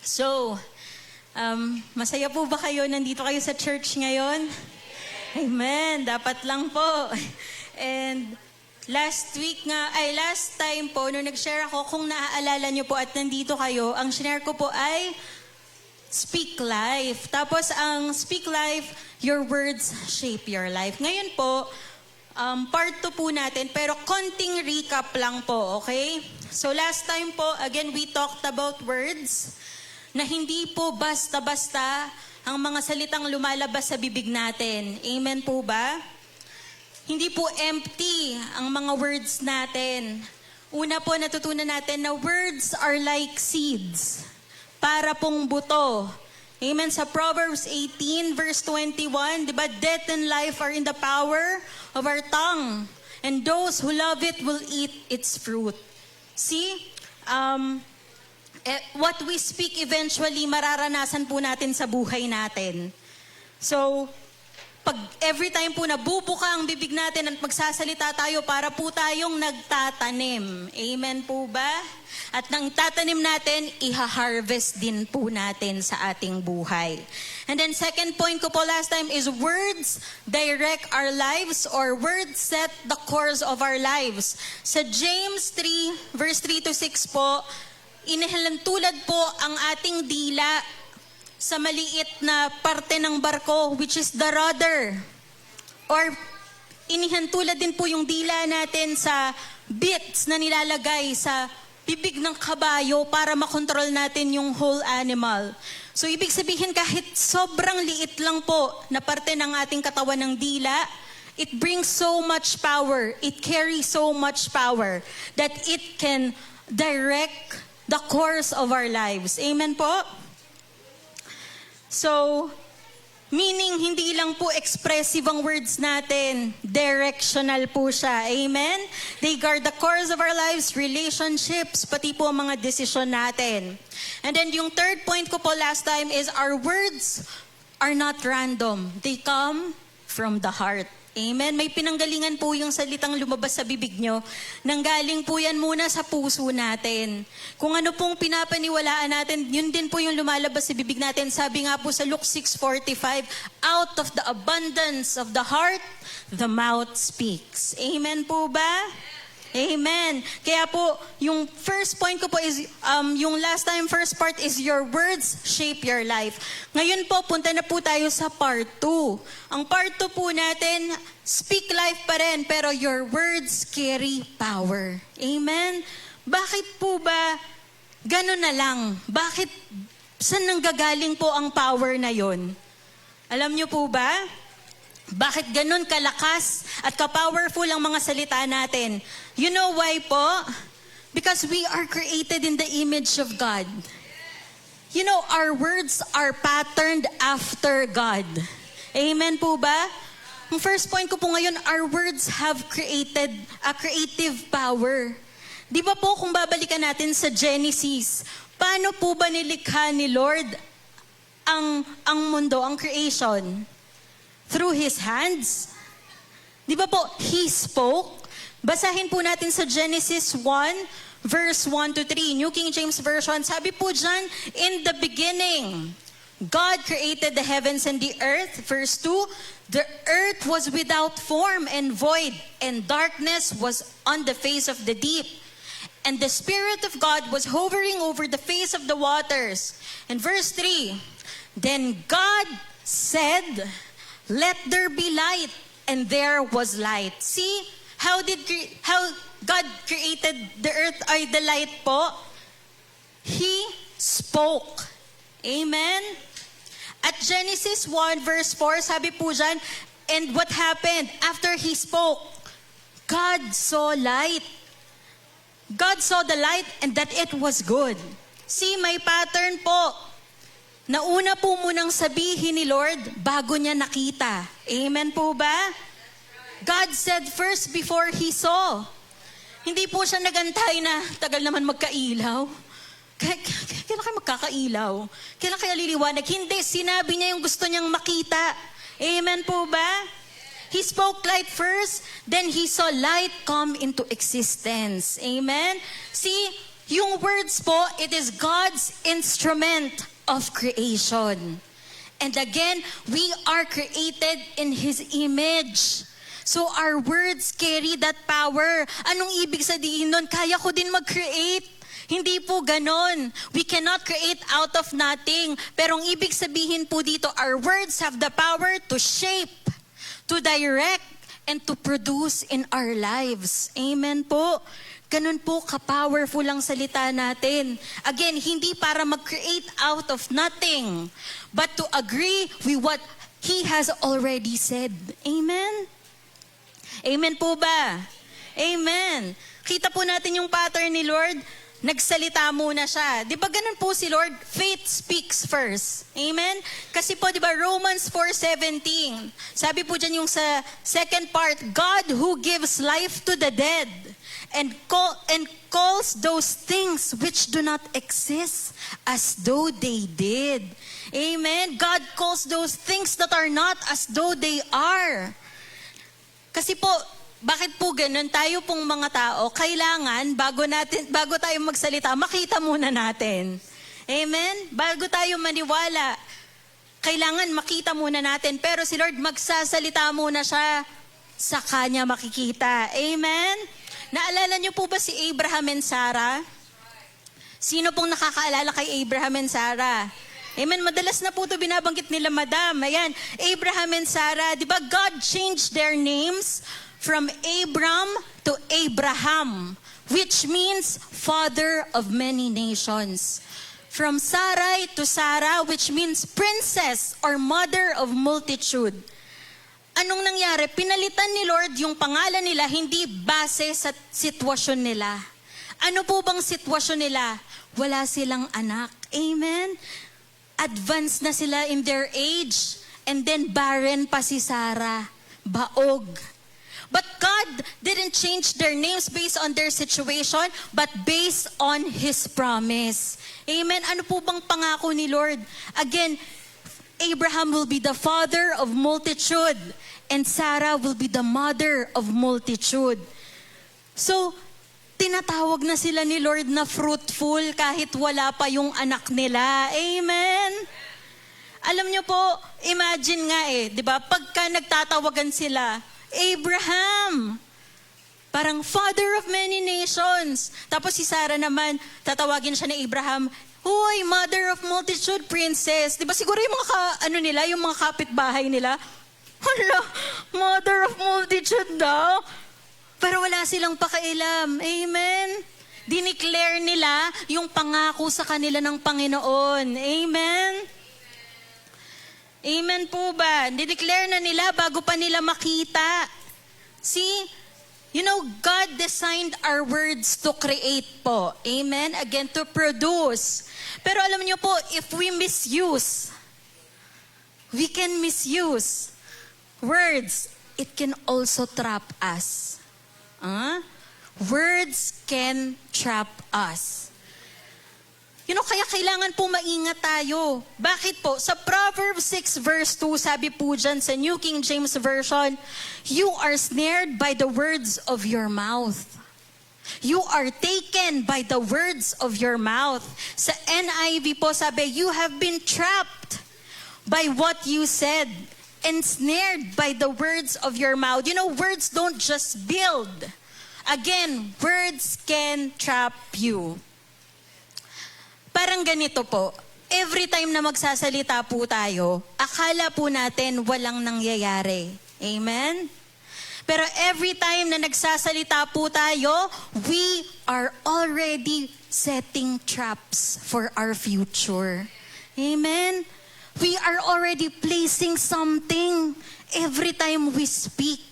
So, masaya po ba kayo? Nandito kayo sa church ngayon? Amen. Dapat lang po. And last time po, nung nag-share ako, kung naaalala nyo po at nandito kayo, ang share ko po ay Speak Life. Tapos ang Speak Life, your words shape your life. Ngayon po, part 2 po natin, pero konting recap lang po, okay? So last time po, again, we talked about words, na hindi po basta-basta ang mga salitang lumalabas sa bibig natin. Amen po ba? Hindi po empty ang mga words natin. Una po, natutunan natin na words are like seeds. Para pong buto. Amen. Sa Proverbs 18 verse 21, di ba? Death and life are in the power of our tongue. And those who love it will eat its fruit. See? What we speak eventually, mararanasan po natin sa buhay natin. So, pag every time po nabubuka ang bibig natin at magsasalita tayo, para po tayong nagtatanim. Amen po ba? At nang tatanim natin, iha-harvest din po natin sa ating buhay. And then second point ko po last time is words direct our lives, or words set the course of our lives. Sa James 3 verse 3 to 6 po, inihalantulad po ang ating dila sa maliit na parte ng barko, which is the rudder. Or inihantulad din po yung dila natin sa bits na nilalagay sa bibig ng kabayo para makontrol natin yung whole animal. So ibig sabihin, kahit sobrang liit lang po na parte ng ating katawan ng dila, it brings so much power, it carries so much power that it can direct the course of our lives. Amen po? So, meaning hindi lang po expressive ang words natin, directional po siya. Amen? They guard the course of our lives, relationships, pati po ang mga desisyon natin. And then yung third point ko po last time is our words are not random. They come from the heart. Amen? May pinanggalingan po yung salitang lumabas sa bibig nyo. Nanggaling po yan muna sa puso natin. Kung ano pong pinapaniwalaan natin, yun din po yung lumalabas sa bibig natin. Sabi nga po sa Luke 6:45, out of the abundance of the heart, the mouth speaks. Amen po ba? Amen. Kaya po, yung first point ko po is, yung last time first part is your words shape your life. Ngayon po, punta na po tayo sa part 2. Ang part 2 po natin, speak life pa rin, pero your words carry power. Amen? Bakit po ba gano'n na lang? Bakit, saan nanggagaling po ang power na yon? Alam niyo po ba? Bakit ganun kalakas at ka-powerful ang mga salita natin? You know why po? Because we are created in the image of God. You know, our words are patterned after God. Amen po ba? Ang first point ko po ngayon, our words have created a creative power. Di ba po kung babalikan natin sa Genesis, paano po ba nilikha ni Lord ang mundo, ang creation? Through His hands. Di ba po, He spoke? Basahin po natin sa Genesis 1, verse 1 to 3. New King James Version, sabi po dyan, in the beginning, God created the heavens and the earth. Verse 2, the earth was without form and void, and darkness was on the face of the deep. And the Spirit of God was hovering over the face of the waters. And verse 3, then God said, let there be light, and there was light. See how God created the earth or the light po? He spoke. Amen? At Genesis 1 verse 4, sabi po dyan, and what happened? After He spoke, God saw light. God saw the light and that it was good. See, may pattern po. Nauna po munang sabihin ni Lord bago niya nakita. Amen po ba? God said first before He saw. Hindi po siya nagantay na tagal naman magkailaw. Kailan kayo magkakailaw? Kailan kaya liliwanag? Hindi, sinabi niya yung gusto niyang makita. Amen po ba? He spoke light first, then He saw light come into existence. Amen? See, Yung words po, it is God's instrument of creation. And again, we are created in His image. So our words carry that power. Anong ibig sabihin nun? Kaya ko din mag-create. Hindi po ganon. We cannot create out of nothing. Pero ang ibig sabihin po dito, our words have the power to shape, to direct, and to produce in our lives. Amen po. Ganun po ka-powerful ang salita natin. Again, hindi para mag-create out of nothing, but to agree with what He has already said. Amen? Amen po ba? Amen. Kita po natin yung pattern ni Lord. Nagsalita muna siya. Di ba ganun po si Lord? Faith speaks first. Amen? Kasi po, di ba, Romans 4:17. Sabi po dyan yung sa second part, God who gives life to the dead and calls those things which do not exist as though they did. Amen? God calls those things that are not as though they are. Kasi po, bakit po ganun? Tayo pong mga tao, kailangan, bago tayo magsalita, makita muna natin. Amen? Bago tayo maniwala, kailangan makita muna natin. Pero si Lord, magsasalita muna siya, sa Kanya makikita. Amen? Naalala niyo po ba si Abraham and Sarah? Sino pong nakakaalala kay Abraham and Sarah? Amen. Madalas na po ito binabanggit nila, Madam. Ayan, Abraham and Sarah. Di ba God changed their names from Abram to Abraham, which means father of many nations. From Sarai to Sarah, which means princess or mother of multitude. Anong nangyari? Pinalitan ni Lord yung pangalan nila hindi base sa sitwasyon nila. Ano po bang sitwasyon nila? Wala silang anak. Amen? Advanced na sila in their age. And then barren pa si Sarah. Baog. But God didn't change their names based on their situation, but based on His promise. Amen? Ano po bang pangako ni Lord? Again, Abraham will be the father of multitude, and Sarah will be the mother of multitude. So, tinatawag na sila ni Lord na fruitful kahit wala pa yung anak nila. Amen? Alam niyo po, imagine nga di ba, pagka nagtatawagan sila, Abraham, parang father of many nations. Tapos si Sarah naman, tatawagin siya ni Abraham, Hoy, mother of multitude, princess. Di ba siguro yung mga yung mga kapitbahay nila, hala, mother of multitude daw. Pero wala silang pakailam. Amen? Dineclare nila yung pangako sa kanila ng Panginoon. Amen? Amen po ba? Dineclare na nila bago pa nila makita. See, you know, God designed our words to create po. Amen? Again, to produce. Pero alam niyo po, if we misuse, we can misuse words. It can also trap us. Words can trap us. You know, kaya kailangan po maingat tayo. Bakit po? Sa Proverbs 6 verse 2, sabi po dyan sa New King James Version, you are snared by the words of your mouth. You are taken by the words of your mouth. Sa NIV po sabi, you have been trapped by what you said, ensnared by the words of your mouth. You know, words don't just build. Again, words can trap you. Parang ganito po, every time na magsasalita po tayo, akala po natin walang nangyayari. Amen? Pero every time na nagsasalita po tayo, we are already setting traps for our future. Amen? We are already placing something every time we speak.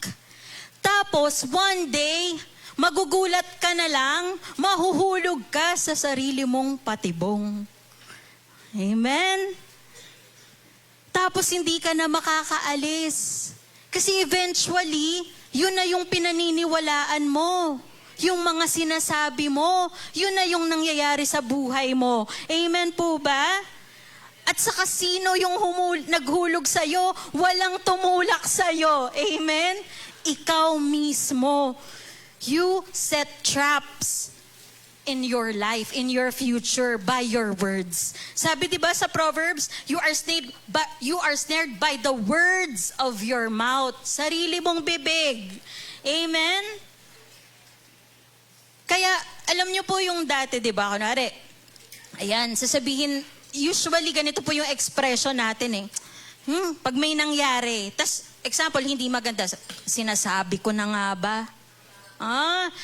Tapos, one day, magugulat ka na lang, mahuhulog ka sa sarili mong patibong. Amen? Tapos hindi ka na makakaalis. Kasi eventually, yun na yung pinaniniwalaan mo. Yung mga sinasabi mo, yun na yung nangyayari sa buhay mo. Amen po ba? At saka sino yung naghulog sa'yo, walang tumulak sa'yo. Amen? Ikaw mismo. You set traps. in your life, in your future, by your words. Sabi 'di ba sa Proverbs, you are snared by the words of your mouth. Sarili mong bibig. Amen? Kaya, alam niyo po yung dati, 'di ba? Kunwari, ayan, sasabihin, usually ganito po yung expression natin eh. Pag may nangyari, tas example, hindi maganda, sinasabi ko na nga ba?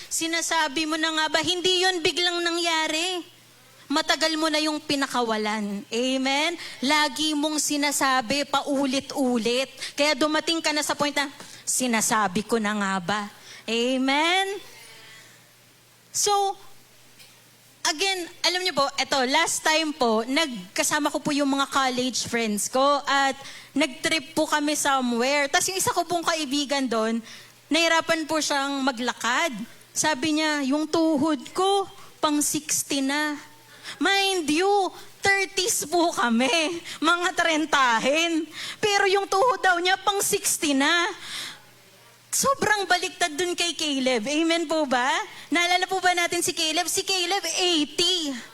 Sinasabi mo na nga ba? Hindi yun biglang nangyari. Matagal mo na yung pinakawalan. Amen? Lagi mong sinasabi, paulit-ulit. Kaya dumating ka na sa point na, sinasabi ko na nga ba? Amen? So, again, alam niyo po, eto, last time po, nagkasama ko po yung mga college friends ko at nag-trip po kami somewhere. Tapos yung isa ko pong kaibigan doon, nahirapan po siyang maglakad. Sabi niya, yung tuhod ko, pang 60 na. Mind you, 30s po kami, mga 30. Pero yung tuhod daw niya, pang 60 na. Sobrang baliktad dun kay Caleb. Amen po ba? Naalala po ba natin si Caleb? Si Caleb, 80.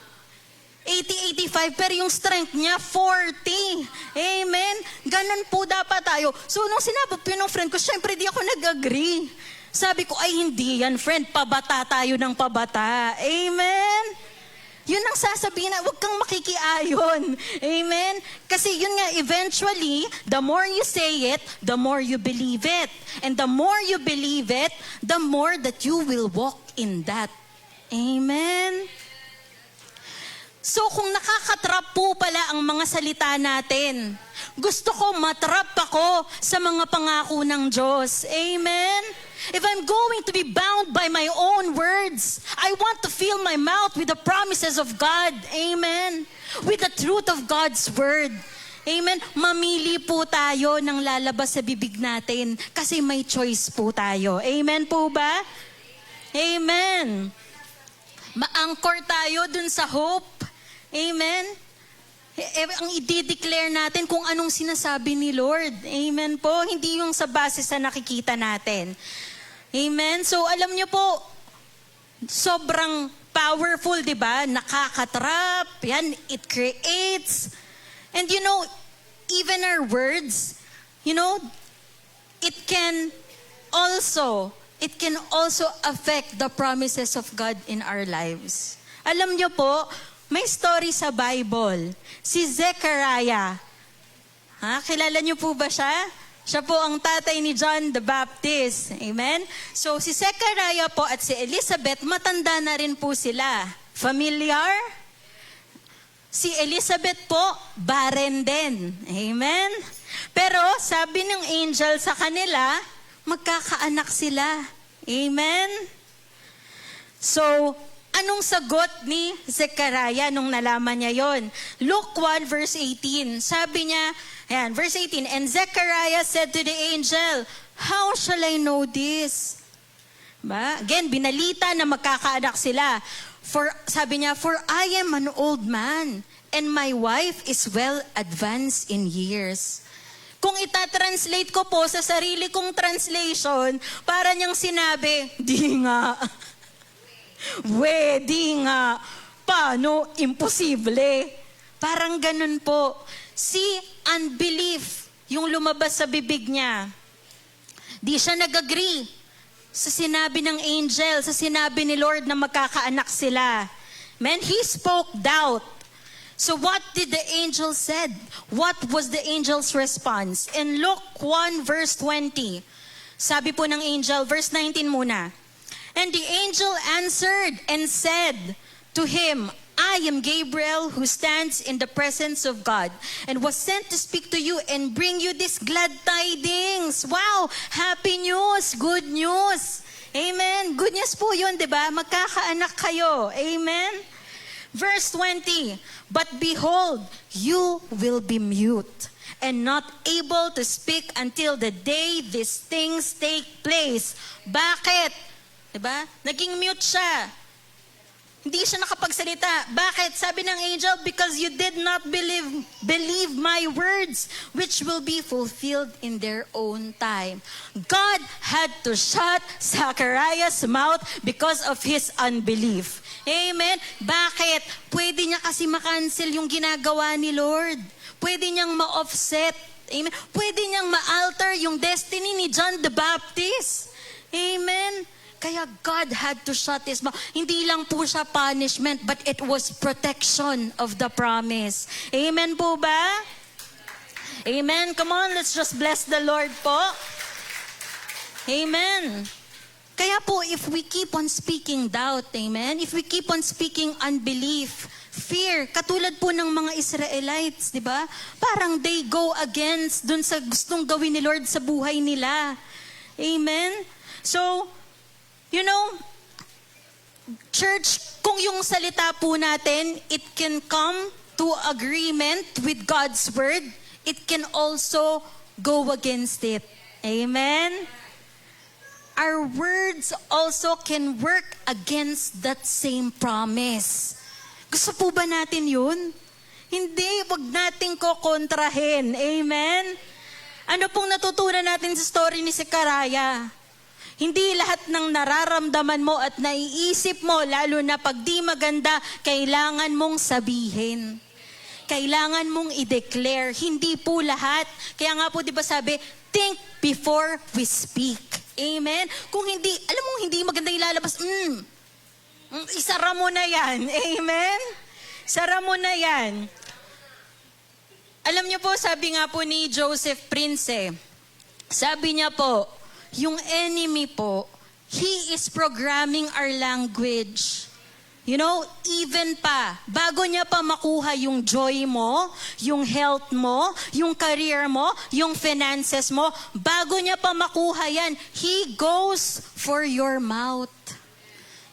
80, 85, pero yung strength niya, 40. Amen? Ganun po dapat tayo. So, nung sinabi po ng friend ko, syempre di ako nag-agree. Sabi ko, ay hindi yan, friend. Pabata tayo ng pabata. Amen? Yun ang sasabihin na, huwag kang makikiayon. Amen? Kasi yun nga, eventually, the more you say it, the more you believe it. And the more you believe it, the more that you will walk in that. Amen? So kung nakakatrap po pala ang mga salita natin, gusto ko matrap ako sa mga pangako ng Diyos. Amen? If I'm going to be bound by my own words, I want to fill my mouth with the promises of God. Amen? With the truth of God's word. Amen? Mamili po tayo ng lalabas sa bibig natin kasi may choice po tayo. Amen po ba? Amen. Ma-anchor tayo dun sa hope. Amen? Ang i-declare natin kung anong sinasabi ni Lord. Amen po? Hindi yung sa base sa nakikita natin. Amen? So alam niyo po, sobrang powerful, di ba? Nakakatrap. Yan, it creates. And you know, even our words, you know, it can also affect the promises of God in our lives. Alam niyo po, may story sa Bible. Si Zechariah. Kilala niyo po ba siya? Siya po ang tatay ni John the Baptist. Amen? So si Zechariah po at si Elizabeth, matanda na rin po sila. Familiar? Si Elizabeth po, barren din. Amen? Pero sabi ng angel sa kanila, magkakaanak sila. Amen? So, anong sagot ni Zechariah nung nalaman niya yon? Luke 1 verse 18. Sabi niya, ayan, verse 18, and Zechariah said to the angel, how shall I know this? Ba? Again, binalita na magkakaanak sila. Sabi niya, for I am an old man, and my wife is well advanced in years. Kung itatranslate ko po sa sarili kong translation, para niyang sinabi, di nga. Di nga. Paano? Imposible. Parang ganun po. Si unbelief, yung lumabas sa bibig niya. Di siya nag-agree sa sinabi ng angel, sa sinabi ni Lord na magkakaanak sila. Man, he spoke doubt. So what did the angel said? What was the angel's response? In Luke 1 verse 20, sabi po ng angel, verse 19 muna. And the angel answered and said to him, I am Gabriel who stands in the presence of God and was sent to speak to you and bring you this glad tidings. Wow! Happy news! Good news! Amen? Good news po yun, di ba? Magkakaanak kayo. Amen? Verse 20, but behold, you will be mute and not able to speak until the day these things take place. Bakit? Diba? Naging mute siya. Hindi siya nakapagsalita. Bakit? Sabi ng angel, because you did not believe my words, which will be fulfilled in their own time. God had to shut Zacharias' mouth because of his unbelief. Amen? Bakit? Pwede niya kasi makancel yung ginagawa ni Lord. Pwede niyang ma-offset. Amen? Pwede niyang ma-alter yung destiny ni John the Baptist. Amen? Kaya God had to shut his mouth. Hindi lang po siya punishment, but it was protection of the promise. Amen po ba? Amen. Come on, let's just bless the Lord po. Amen. Kaya po, if we keep on speaking doubt, amen, if we keep on speaking unbelief, fear, katulad po ng mga Israelites, di ba? Parang they go against dun sa gustong gawin ni Lord sa buhay nila. Amen? So, you know, church, kung yung salita po natin, it can come to agreement with God's word, it can also go against it. Amen? Our words also can work against that same promise. Gusto po ba natin yun? Hindi, wag nating kokontrahin. Amen? Ano pong natutunan natin sa story ni Zechariah? Hindi lahat ng nararamdaman mo at naiisip mo, lalo na pag di maganda, kailangan mong sabihin. Kailangan mong i-declare. Hindi po lahat. Kaya nga po, di ba sabi, think before we speak. Amen? Kung hindi, alam mo, hindi maganda ilalabas, isara mo na yan. Amen? Sara mo na yan. Alam niyo po, sabi nga po ni Joseph Prince, sabi niya po, yung enemy po, he is programming our language. You know, even pa, bago niya pa makuha yung joy mo, yung health mo, yung career mo, yung finances mo, bago niya pa makuha yan, he goes for your mouth.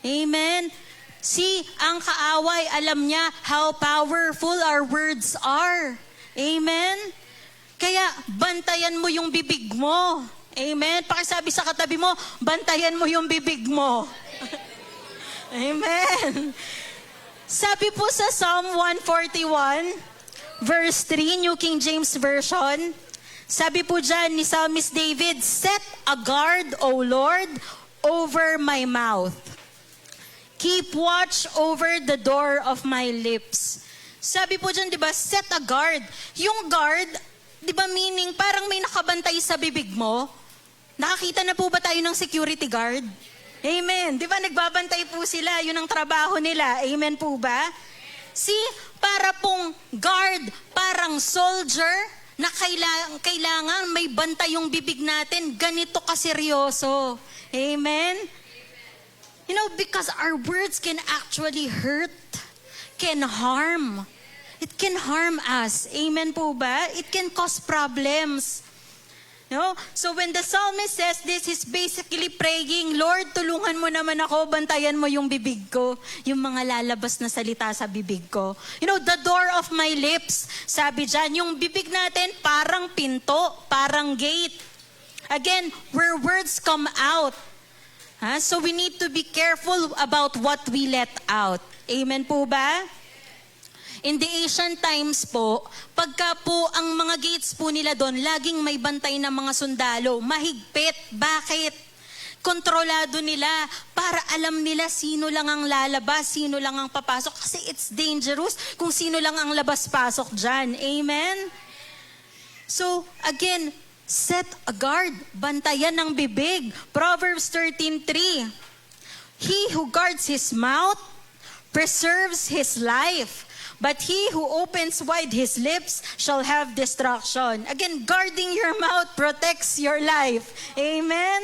Amen? See, ang kaaway, alam niya how powerful our words are. Amen? Kaya, bantayan mo yung bibig mo. Amen? Pakisabi sa katabi mo, bantayan mo yung bibig mo. Amen. Sabi po sa Psalm 141, verse 3, New King James Version, sabi po dyan ni Psalmist David, set a guard, O Lord, over my mouth. Keep watch over the door of my lips. Sabi po dyan, di ba, set a guard. Yung guard, di ba meaning parang may nakabantay sa bibig mo? Nakakita na po ba tayo ng security guard? Amen. Di ba nagbabantay po sila? Yun ang trabaho nila. Amen po ba? See, para pong guard, parang soldier, na kailangan may bantay yung bibig natin. Ganito kaseryoso. Amen? You know, because our words can actually hurt, can harm. It can harm us. Amen po ba? It can cause problems. No? So when the psalmist says this, he's basically praying, Lord, tulungan mo naman ako, bantayan mo yung bibig ko, yung mga lalabas na salita sa bibig ko. You know, the door of my lips, sabi dyan, yung bibig natin parang pinto, parang gate. Again, where words come out. So we need to be careful about what we let out. Amen po ba? In the ancient times po, pagka po ang mga gates po nila doon, laging may bantay na mga sundalo. Mahigpit. Bakit? Kontrolado nila para alam nila sino lang ang lalabas, sino lang ang papasok. Kasi it's dangerous kung sino lang ang labas-pasok dyan. Amen? So, again, set a guard. Bantayan ng bibig. Proverbs 13:3. He who guards his mouth preserves his life. But he who opens wide his lips shall have destruction. Again, guarding your mouth protects your life. Amen?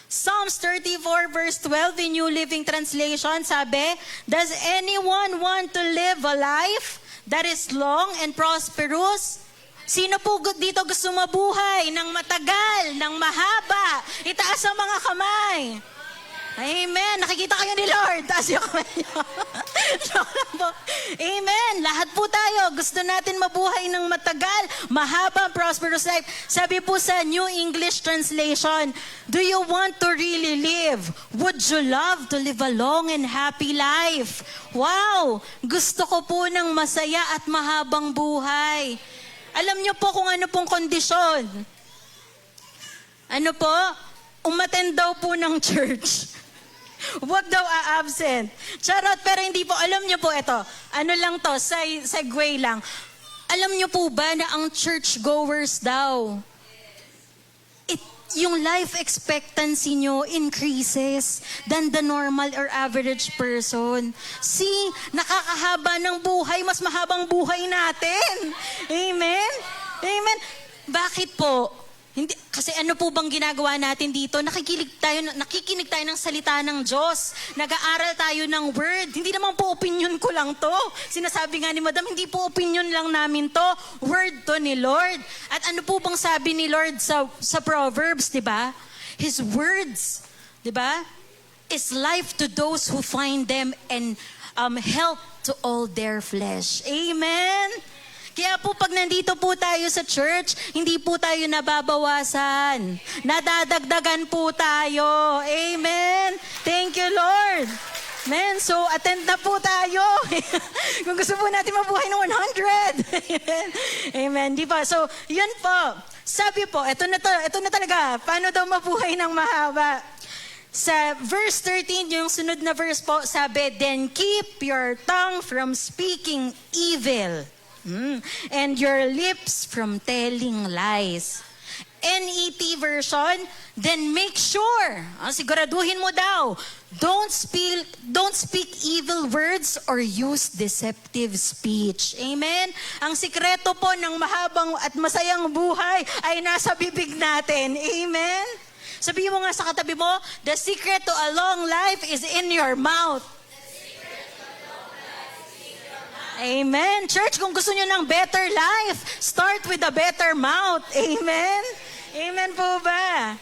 Psalms 34 verse 12 in New Living Translation, sabi, does anyone want to live a life that is long and prosperous? Sino po dito gusto mabuhay ng matagal, ng mahaba? Itaas ang mga kamay. Amen. Nakikita kayo ni Lord. Taas yung kamay niyo. Amen. Lahat po tayo Gusto natin mabuhay ng matagal, mahaba, prosperous life. Sabi po sa New English Translation, do you want to really live? Would you love to live a long and happy life? Wow! Gusto ko po ng masaya at mahabang buhay. Alam niyo po kung ano pong kondisyon. Ano po? Umattend daw po ng church. Huwag daw a-absent. Charot, pero hindi po. Alam niyo po ito. Ano lang to, segue lang. Alam niyo po ba na ang churchgoers daw, yung life expectancy nyo increases than the normal or average person. See, nakakahaba ng buhay, mas mahabang buhay natin. Amen? Amen? Bakit po? Hindi, kasi ano po bang ginagawa natin dito? Nakikinig tayo ng salita ng Diyos. Nag-aaral tayo ng word. Hindi naman po opinion ko lang to. Sinasabi nga ni Madam, hindi po opinion lang namin to. Word to ni Lord. At ano po bang sabi ni Lord sa Proverbs, di ba? His words, di ba? Is life to those who find them and health to all their flesh. Amen? Kaya po pag nandito po tayo sa church, hindi po tayo nababawasan. Nadadagdagan po tayo. Amen. Thank you, Lord. Amen. So, attend na po tayo. Kung gusto po natin mabuhay ng 100. Amen. Amen. Di ba? So, yun po. Sabi po, ito na talaga. Paano daw mabuhay ng mahaba? Sa verse 13, yung sunod na verse po, sabi, then keep your tongue from speaking evil. And your lips from telling lies. NET version, then make sure, siguraduhin mo daw, don't speak evil words or use deceptive speech. Amen? Ang sikreto po ng mahabang at masayang buhay ay nasa bibig natin. Amen? Sabihin mo nga sa katabi mo, the secret to a long life is in your mouth. Amen. Church, kung gusto nyo ng better life, start with a better mouth. Amen? Amen po ba?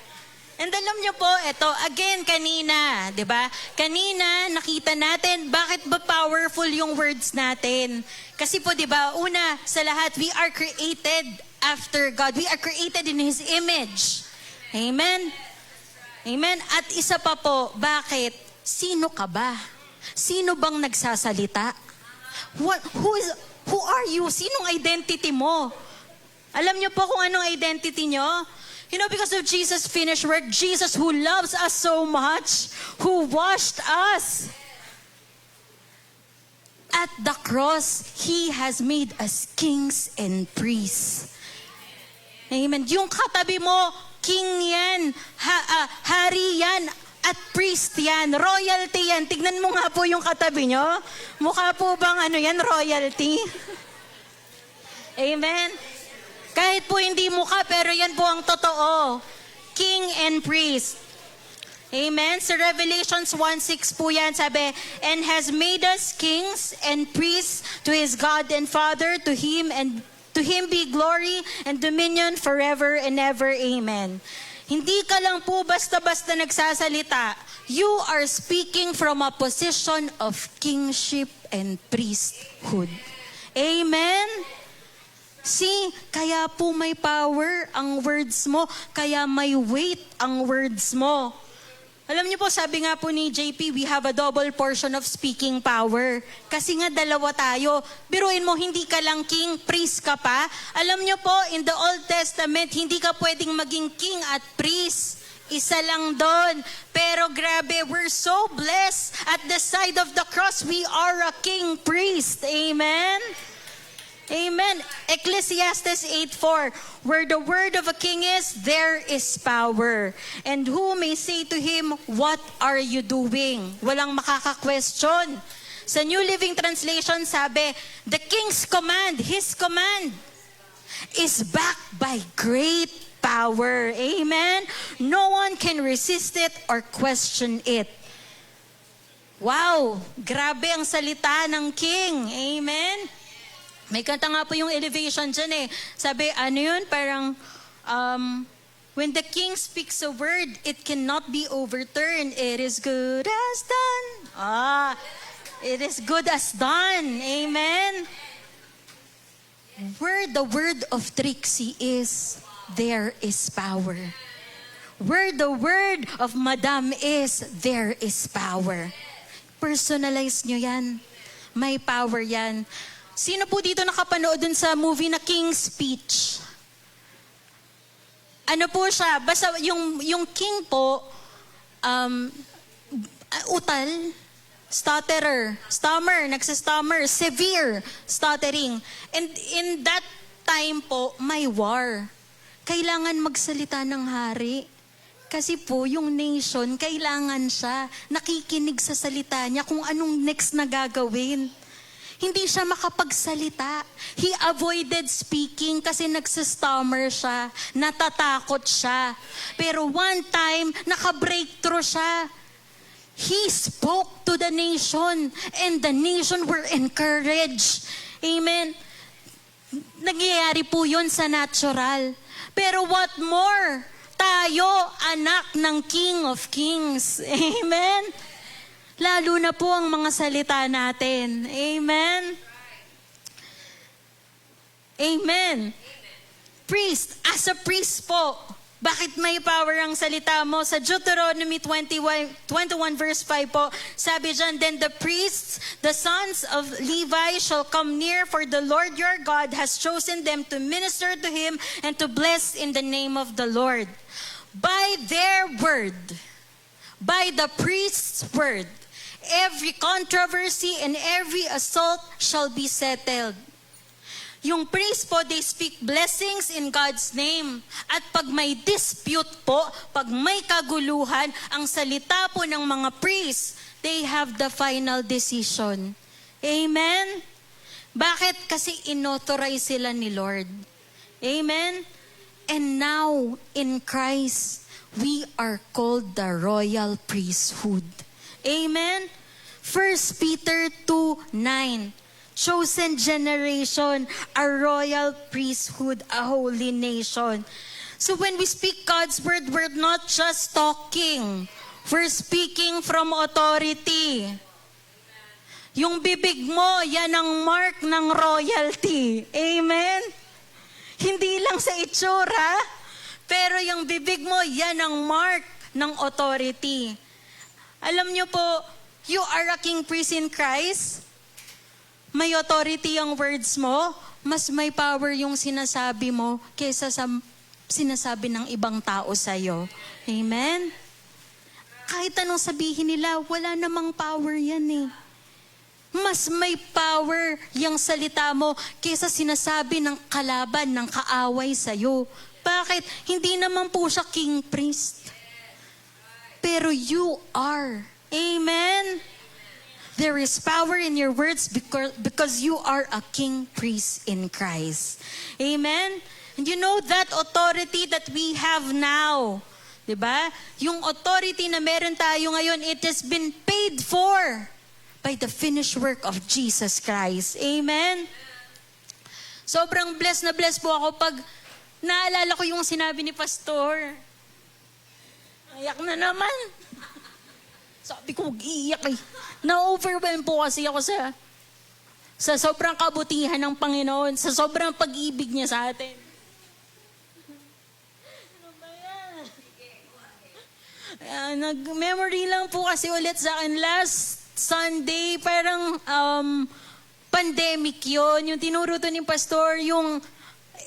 And alam nyo po, ito, again, kanina, di ba? Kanina, nakita natin, bakit ba powerful yung words natin? Kasi po, di ba, una sa lahat, we are created after God. We are created in His image. Amen? Amen? At isa pa po, bakit? Sino ka ba? Sino bang nagsasalita? Who are you? Sinong identity mo? Alam niyo po kung anong identity niyo? You know, because of Jesus' finished work, Jesus who loves us so much, who washed us at the cross, He has made us kings and priests. Amen. Yung katabi mo, king yan, hari yan, at priest yan, royalty yan. Tignan mo nga po yung katabi nyo. Mukha po bang royalty? Amen? Kahit po hindi mukha, pero yan po ang totoo. King and priest. Amen? Sa Revelations 1:6 po yan, sabi, and has made us kings and priests to His God and Father, to Him be glory and dominion forever and ever. Amen. Hindi ka lang po basta-basta nagsasalita. You are speaking from a position of kingship and priesthood. Amen? See, kaya po may power ang words mo, kaya may weight ang words mo. Alam niyo po, sabi nga po ni JP, we have a double portion of speaking power. Kasi nga dalawa tayo. Biruin mo, hindi ka lang king, priest ka pa. Alam niyo po, in the Old Testament, hindi ka pwedeng maging king at priest. Isa lang doon. Pero grabe, we're so blessed. At the side of the cross, we are a king priest. Amen? Amen. Ecclesiastes 8:4, where the word of a king is, there is power. And who may say to him, what are you doing? Walang makaka-question. Sa New Living Translation sabi, the king's command, his command, is backed by great power. Amen? No one can resist it or question it. Wow! Grabe ang salita ng king. Amen? May kanta nga po yung elevation dyan eh. Sabi, ano yun? Parang, when the king speaks a word, it cannot be overturned. It is good as done. It is good as done. Amen? Where the word of Trixie is, there is power. Where the word of Madam is, there is power. Personalize nyo yan. May power yan. Sino po dito nakapanood dun sa movie na King's Speech? Ano po siya? Basta yung king po, utal, stammer, nagsistammer, severe stuttering. And in that time po, may war. Kailangan magsalita ng hari. Kasi po, yung nation, kailangan siya nakikinig sa salita niya kung anong next na gagawin. Hindi siya makapagsalita. He avoided speaking kasi nagsistammer siya, natatakot siya. Pero one time, naka-breakthrough siya. He spoke to the nation and the nation were encouraged. Amen. Nangyayari po yun sa natural. Pero what more? Tayo, anak ng King of Kings. Amen? Lalo na po ang mga salita natin. Amen? Amen. Priest, as a priest po, bakit may power ang salita mo? Sa Deuteronomy 21 verse 5 po, sabi dyan, then the priests, the sons of Levi shall come near, for the Lord your God has chosen them to minister to him and to bless in the name of the Lord. By their word, by the priest's word, every controversy and every assault shall be settled. Yung priest po, they speak blessings in God's name. At pag may dispute po, pag may kaguluhan, ang salita po ng mga priests, they have the final decision. Amen? Bakit? Kasi inauthorize sila ni Lord. Amen? And now, in Christ, we are called the royal priesthood. Amen? 1 Peter 2:9, chosen generation, a royal priesthood, a holy nation. So when we speak God's word, we're not just talking. We're speaking from authority. Yung bibig mo, yan ang mark ng royalty. Amen? Hindi lang sa itsura, pero yung bibig mo, yan ang mark ng authority. Alam niyo po, you are a king priest in Christ. May authority ang words mo, mas may power yung sinasabi mo kaysa sa sinasabi ng ibang tao sa'yo. Amen? Kahit anong sabihin nila, wala namang power yan eh. Mas may power yung salita mo kaysa sinasabi ng kalaban, ng kaaway sa'yo. Bakit? Hindi naman po siya king priest. Pero you are. Amen? There is power in your words because you are a king priest in Christ. Amen? And you know that authority that we have now, diba? Yung authority na meron tayo ngayon, it has been paid for by the finished work of Jesus Christ. Amen? Sobrang blessed na blessed po ako pag naalala ko yung sinabi ni Pastor. Ayak na naman. Sabi ko, iiyak eh. Na-overwhelm po kasi ako sa sobrang kabutihan ng Panginoon, sa sobrang pag-ibig niya sa atin. Ano ba yan? Nag-memory lang po kasi ulit sa akin last Sunday, parang pandemic yun. Yung tinuro to ni Pastor, yung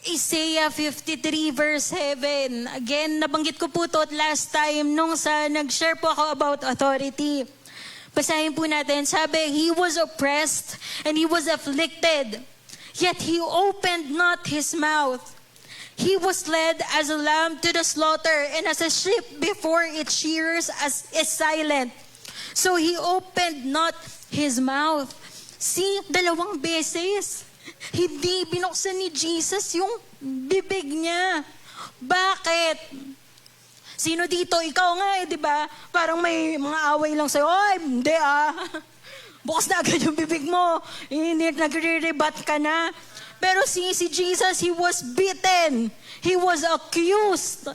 Isaiah 53 verse 7. Again, nabanggit ko po to last time nung nag-share po ako about authority. Basahin po natin. Sabi, he was oppressed and he was afflicted, yet he opened not his mouth. He was led as a lamb to the slaughter, and as a sheep before its shearers is silent. So he opened not his mouth. See, 2 beses. Hindi binuksan ni Jesus yung bibig niya. Bakit? Sino dito? Ikaw nga eh, di ba? Parang may mga away lang sa'yo. Ay, hindi ah. Bukas na agad yung bibig mo. Nagre-rebat ka na. Pero si Jesus, he was beaten. He was accused.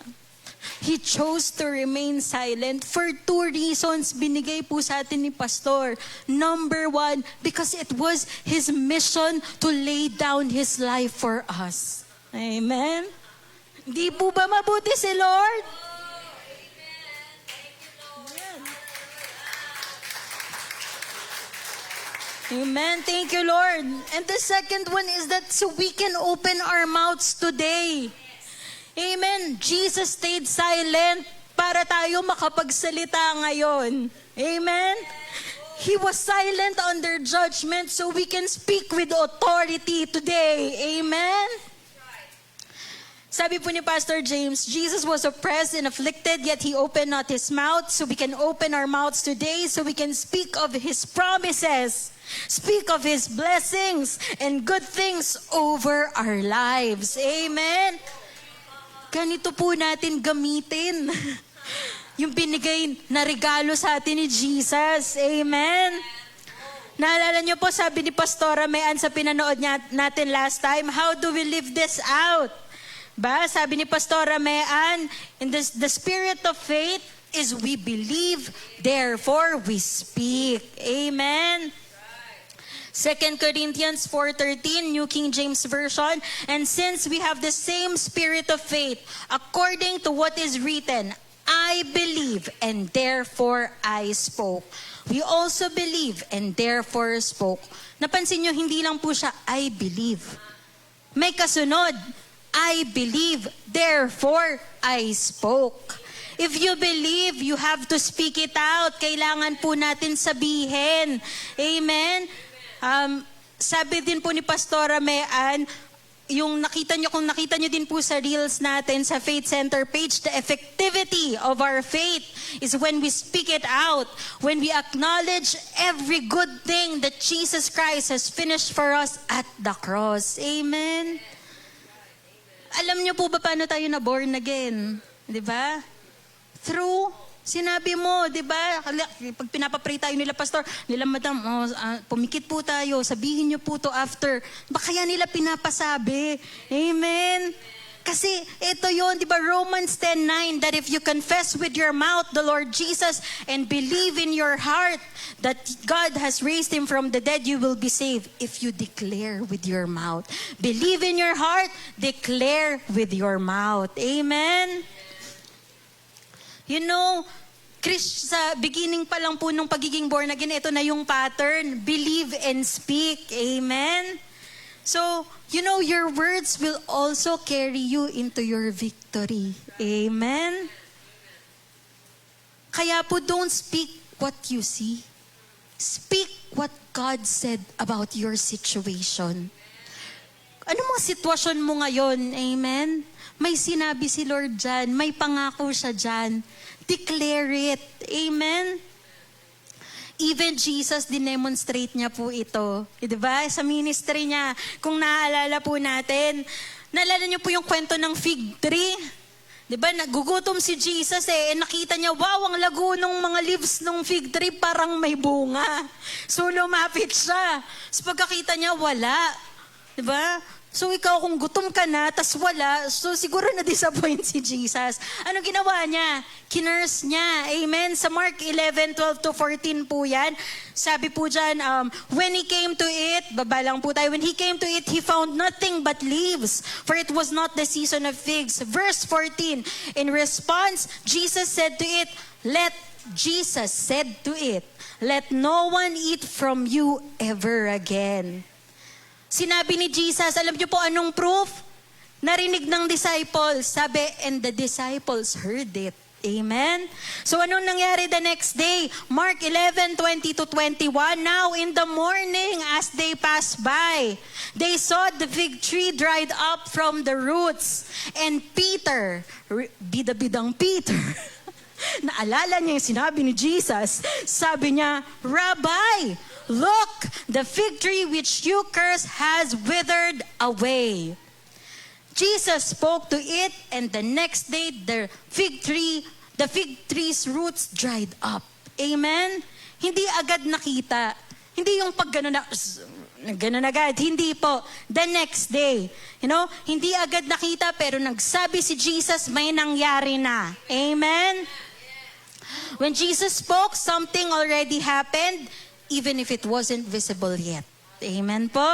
He chose to remain silent for 2 reasons binigay po sa atin ni Pastor. Number 1, because it was his mission to lay down his life for us. Amen? Hindi po ba mabuti si Lord? Amen. Thank you, Lord. And the second one is that so we can open our mouths today. Amen. Jesus stayed silent para tayo makapagsalita ngayon. Amen. He was silent under judgment so we can speak with authority today. Amen. Sabi po ni Pastor James, Jesus was oppressed and afflicted, yet He opened not His mouth, so we can open our mouths today so we can speak of His promises, speak of His blessings and good things over our lives. Amen? Ganito po natin gamitin yung binigay na regalo sa atin ni Jesus. Amen? Naalala niyo po, sabi ni Pastora Mayan sa pinanood natin last time, how do we live this out? Ba, sabi ni Pastora Mayan, in the spirit of faith is we believe, therefore we speak. Amen. 2 Corinthians 4:13, New King James Version, and since we have the same spirit of faith, according to what is written, I believe and therefore I spoke. We also believe and therefore spoke. Napansin niyo, hindi lang po siya, I believe. May kasunod, I believe, therefore I spoke. If you believe, you have to speak it out. Kailangan po natin sabihin. Amen? Sabi din po ni Pastora Mayan, yung kung nakita nyo din po sa reels natin sa Faith Center page, the effectivity of our faith is when we speak it out, when we acknowledge every good thing that Jesus Christ has finished for us at the cross. Amen? Alam niyo po ba paano tayo na born again? Di ba? Through, sinabi mo, di ba? Pag pinapapray tayo nila, Pastor, nila, Madam, pumikit po tayo, sabihin niyo po to after. Baka kaya nila pinapasabi? Amen? Kasi ito yun, di ba, Romans 10:9, that if you confess with your mouth the Lord Jesus and believe in your heart that God has raised Him from the dead, you will be saved if you declare with your mouth. Believe in your heart, declare with your mouth. Amen? You know, sa beginning pa lang po nung pagiging born again, ito na yung pattern, believe and speak. Amen? So, you know, your words will also carry you into your victory. Amen? Kaya po, don't speak what you see. Speak what God said about your situation. Ano mga sitwasyon mo ngayon? Amen? May sinabi si Lord dyan. May pangako siya dyan. Declare it. Amen? Even Jesus, dinemonstrate niya po ito. Diba? Sa ministry niya, kung naaalala po natin, naalala niyo po yung kwento ng fig tree? Diba? Nagugutom si Jesus nakita niya, wow, ang lago ng mga leaves ng fig tree, parang may bunga. So lumapit siya. So pagkakita niya, wala. Diba? So ikaw kung gutom ka na, tas wala, so siguro na-disappoint si Jesus. Ano ginawa niya? Kinurse niya. Amen? Sa Mark 11:12-14 po yan. Sabi po dyan, when he came to it, baba lang po tayo, when he came to it, he found nothing but leaves, for it was not the season of figs. Verse 14, in response, Jesus said to it, let no one eat from you ever again. Sinabi ni Jesus, alam niyo po anong proof? Narinig ng disciples. Sabi, and the disciples heard it. Amen? So anong nangyari the next day? Mark 11:20-21. Now in the morning as they passed by, they saw the fig tree dried up from the roots. And Peter, bida-bidang Peter, naalala niya yung sinabi ni Jesus. Sabi niya, Rabbi, look, the fig tree which you cursed has withered away. Jesus spoke to it, and the next day the fig tree's roots dried up. Amen? Hindi agad nakita. Hindi yung pag gano'n na, ganun agad. Hindi po. The next day. Hindi agad nakita pero nagsabi si Jesus, may nangyari na. Amen? When Jesus spoke, something already happened, even if it wasn't visible yet. Amen po?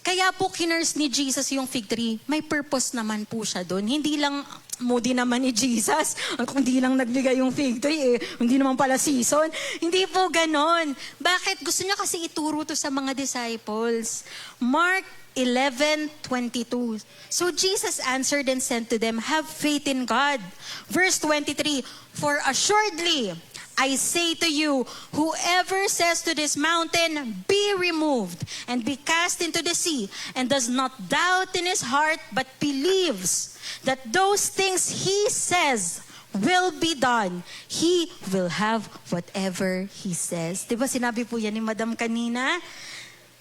Kaya po kinurse ni Jesus yung fig tree, may purpose naman po siya doon. Hindi lang moody naman ni Jesus, kung hindi lang nagbigay yung fig tree, hindi naman pala season. Hindi po ganon. Bakit? Gusto niya kasi ituro to sa mga disciples. Mark 11:22. So Jesus answered and said to them, have faith in God. Verse 23, for assuredly, I say to you, whoever says to this mountain, be removed and be cast into the sea, and does not doubt in his heart, but believes that those things he says will be done, he will have whatever he says. Diba sinabi po yan ni Madam kanina?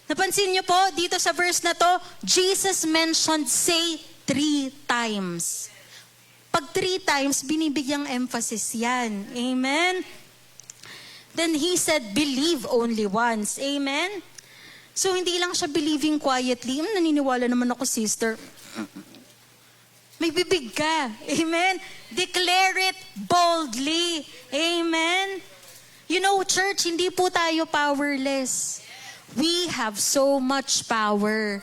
Napansin niyo po, dito sa verse na to, Jesus mentioned say 3 times. Pag 3 times, binibigyang emphasis yan. Amen? Then he said, believe only once. Amen? So, hindi lang siya believing quietly. Naniniwala naman ako, sister. May bibig ka. Amen? Declare it boldly. Amen? Church, hindi po tayo powerless. We have so much power.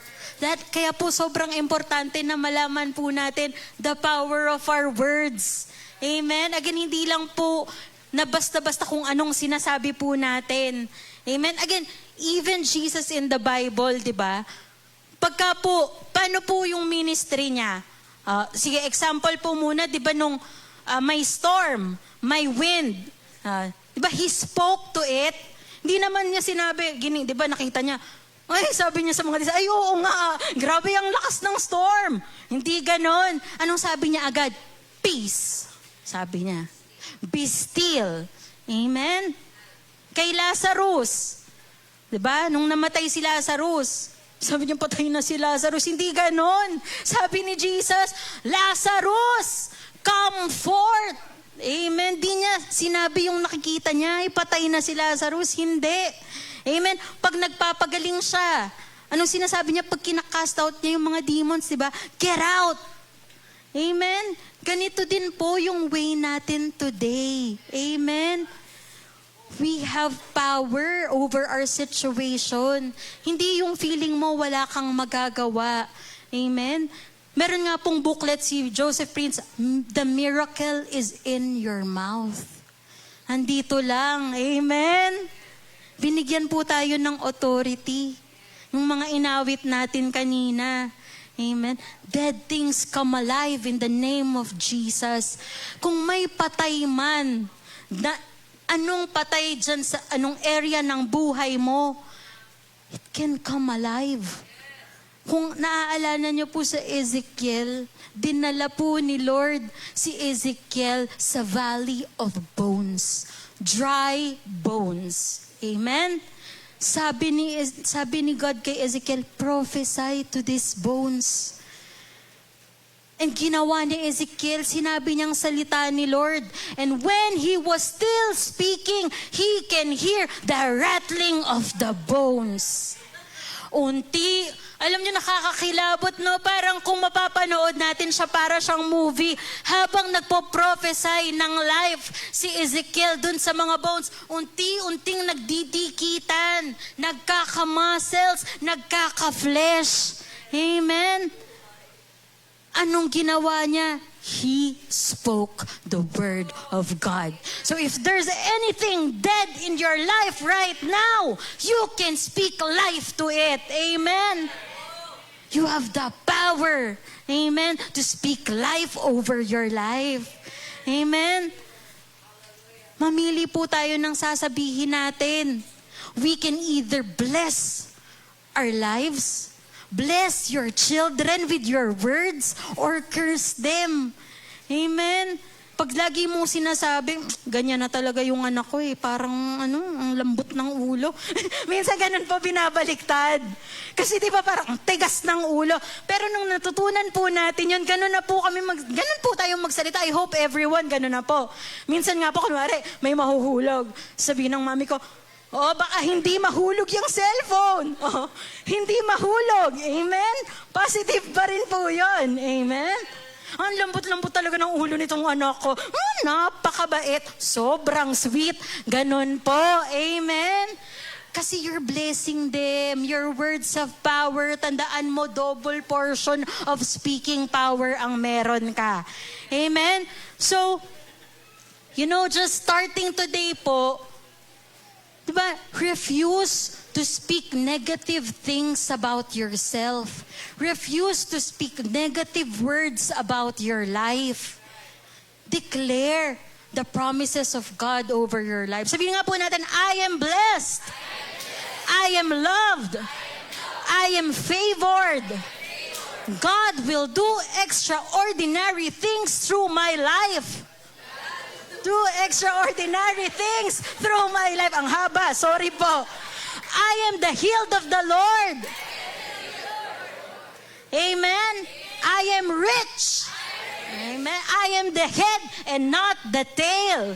Kaya po sobrang importante na malaman po natin the power of our words. Amen? Again, hindi lang po na basta-basta kung anong sinasabi po natin. Amen? Again, even Jesus in the Bible, di ba? Pagka po, paano po yung ministry niya? Sige, example po muna, di ba nung may storm, may wind, di ba he spoke to it? Hindi naman niya sinabi, di ba nakita niya, ay, sabi niya sa mga disciples, ay oo nga, grabe ang lakas ng storm. Hindi ganon. Anong sabi niya agad? Peace, sabi niya. Be still. Amen? Kay Lazarus, diba? Nung namatay si Lazarus, sabi niya patay na si Lazarus. Hindi ganon. Sabi ni Jesus, Lazarus, come forth. Amen? Di niya sinabi yung nakikita niya, ipatay na si Lazarus. Hindi. Amen? Pag nagpapagaling siya, anong sinasabi niya pag kinakast out niya yung mga demons, diba? Get out. Amen? Ganito din po yung way natin today. Amen? We have power over our situation. Hindi yung feeling mo wala kang magagawa. Amen? Meron nga pong booklet si Joseph Prince, The Miracle is in your mouth. Andito lang. Amen? Binigyan po tayo ng authority. Yung mga inawit natin kanina. Amen. Dead things come alive in the name of Jesus. Kung may patay man, anong patay dyan sa anong area ng buhay mo, it can come alive. Kung naaalala niyo po sa Ezekiel, dinala po ni Lord si Ezekiel sa Valley of Bones. Dry bones. Amen? Sabi ni God kay Ezekiel, prophesy to these bones. And ginawa ni Ezekiel, sinabi niyang salita ni Lord. And when he was still speaking, he can hear the rattling of the bones. Alam niyo, nakakakilabot, no? Parang kung mapapanood natin siya, para siyang movie. Habang nagpo-prophesy ng life si Ezekiel dun sa mga bones, unti-unting nagdidikitan, nagkaka-muscles, nagkaka-flesh. Amen? Anong ginawa niya? He spoke the word of God. So if there's anything dead in your life right now, you can speak life to it. Amen? You have the power, amen, to speak life over your life. Amen? Mamili po tayo ng sasabihin natin. We can either bless our lives, bless your children with your words, or curse them. Amen? Pag lagi mong sinasabi, ganyan na talaga yung anak ko parang ang lambot ng ulo. Minsan ganun po binabaliktad. Kasi di ba parang tigas ng ulo. Pero nung natutunan po natin yun, ganun na po kami, ganun po tayong magsalita. I hope everyone ganun na po. Minsan nga po, kunwari, may mahuhulog. Sabihin ng mami ko, O baka hindi mahulog yung cellphone. O, hindi mahulog. Amen? Positive pa rin po yun. Amen? Ang lambot-lambot talaga ng ulo nitong anak ko. Napakabait. Sobrang sweet. Ganon po. Amen? Kasi you're blessing them. Your words have power. Tandaan mo, double portion of speaking power ang meron ka. Amen? So, just starting today po, diba, refuse to speak negative things about yourself. Refuse to speak negative words about your life. Declare the promises of God over your life. Sabihin nga po natin, I am blessed. I am loved. I am favored. God will do extraordinary things through my life. Do extraordinary things through my life. Ang haba, sorry po. I am the healed of the Lord. Amen. I am rich. Amen. I am the head and not the tail.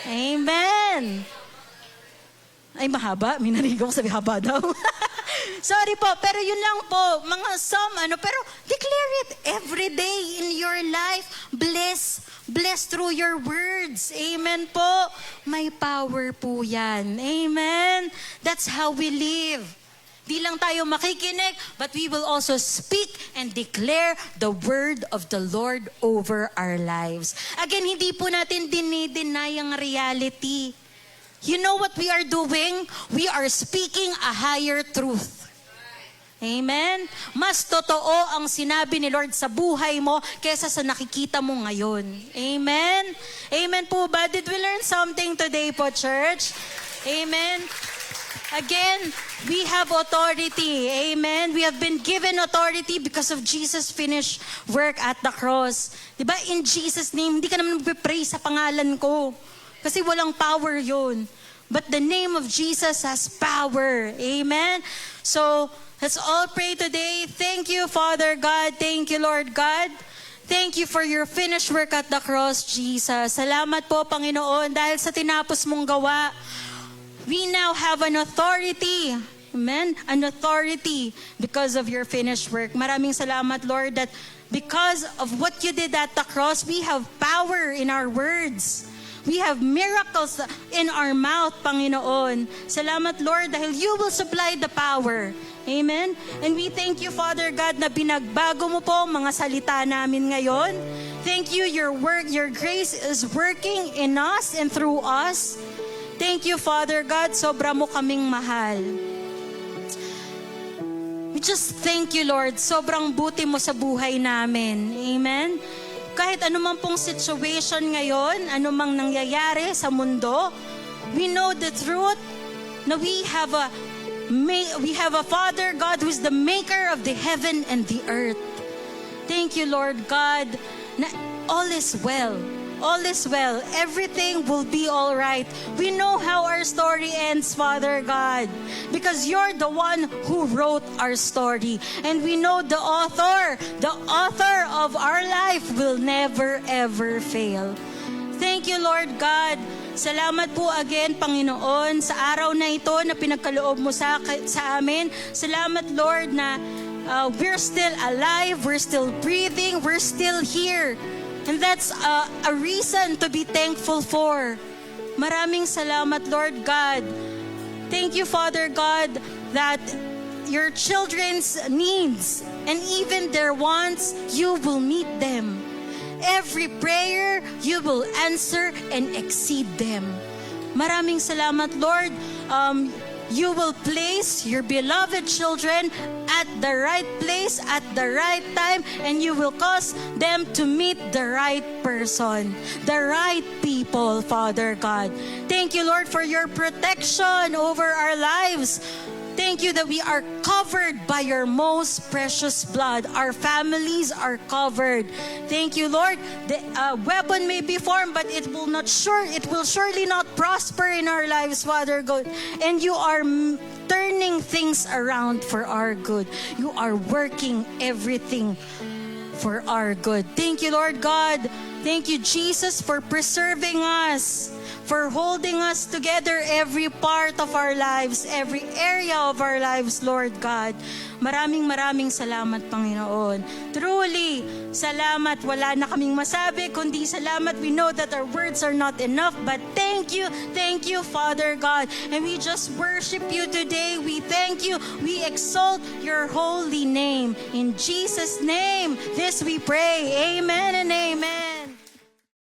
Amen. Ay, mahaba. May narinig ako sabi, haba daw. Sorry po, pero yun lang po. Mga pero declare it every day in your life. Bless through your words. Amen po. May power po yan. Amen. That's how we live. Di lang tayo makikinig, but we will also speak and declare the word of the Lord over our lives. Again, hindi po natin dinideny ang reality. You know what we are doing? We are speaking a higher truth. Amen? Mas totoo ang sinabi ni Lord sa buhay mo kesa sa nakikita mo ngayon. Amen? Amen po ba? Did we learn something today po, church? Amen? Again, we have authority. Amen? We have been given authority because of Jesus' finished work at the cross. Diba? In Jesus' name, hindi ka naman magpipray sa pangalan ko. Kasi walang power yun. But the name of Jesus has power. Amen? So, let's all pray today. Thank you, Father God. Thank you, Lord God. Thank you for your finished work at the cross, Jesus. Salamat po, Panginoon, dahil sa tinapos mong gawa. We now have an authority. Amen? An authority because of your finished work. Maraming salamat, Lord, that because of what you did at the cross, we have power in our words. We have miracles in our mouth, Panginoon. Salamat, Lord, dahil you will supply the power. Amen? And we thank you, Father God, na binagbago mo po mga salita namin ngayon. Thank you, your grace is working in us and through us. Thank you, Father God, sobra mo kaming mahal. We just thank you, Lord, sobrang buti mo sa buhay namin. Amen? Kahit anumang pong situation ngayon, anumang nangyayari sa mundo, we know the truth na we have a Father God who is the maker of the heaven and the earth. Thank you, Lord God, na all is well. All is well. Everything will be all right. We know how our story ends, Father God, because you're the one who wrote our story. And we know the author of our life will never ever fail. Thank you, Lord God. Salamat po again, Panginoon, sa araw na ito na pinagkaloob mo sa amin. Salamat, Lord, na we're still alive, we're still breathing, we're still here. And that's a reason to be thankful for. Maraming salamat, Lord God. Thank you, Father God, that your children's needs and even their wants, you will meet them. Every prayer, you will answer and exceed them. Maraming salamat, Lord. You will place your beloved children at the right place, at the right time, and you will cause them to meet the right person, the right people, Father God. Thank you, Lord, for your protection over our lives. Thank you that we are covered by your most precious blood. Our families are covered. Thank you, Lord. The weapon may be formed, but it will surely not prosper in our lives, Father God. And you are turning things around for our good. You are working everything for our good. Thank you, Lord God. Thank you, Jesus, for preserving us, for holding us together every part of our lives, every area of our lives, Lord God. Maraming salamat, Panginoon. Truly, salamat. Wala na kaming masabi, kundi salamat. We know that our words are not enough, but thank you, Father God. And we just worship you today. We thank you. We exalt your holy name. In Jesus' name, this we pray. Amen and amen.